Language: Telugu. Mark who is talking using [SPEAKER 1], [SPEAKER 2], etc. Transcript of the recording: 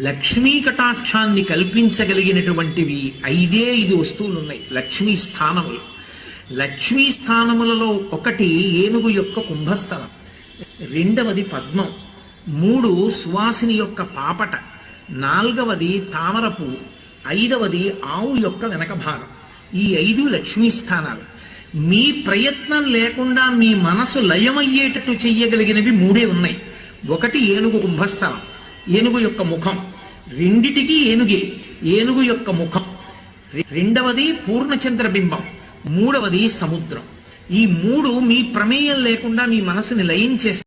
[SPEAKER 1] లక్ష్మీ కటాక్షాన్ని కల్పించగలిగినటువంటివి 5 వస్తువులు ఉన్నాయి. లక్ష్మీ స్థానములు. లక్ష్మీ స్థానములలో ఒకటి ఏనుగు యొక్క కుంభస్థలం, రెండవది పద్మం, 3 సువాసిని యొక్క పాపట, 4వది తామరపు, 5వది ఆవు యొక్క వెనక భాగం. ఈ 5 లక్ష్మీ స్థానాలు. మీ ప్రయత్నం లేకుండా మీ మనసు లయమయ్యేటట్టు చెయ్యగలిగినవి 3 ఉన్నాయి. ఒకటి ఏనుగు కుంభస్థలం, ఏనుగు యొక్క ముఖం, రెండిటికి ఏనుగే, ఏనుగు యొక్క ముఖం, రెండవది పూర్ణచంద్రబింబం, 3వది సముద్రం. ఈ 3 మీ ప్రమేయం లేకుండా మీ మనసుని లయం చేస్తాయి.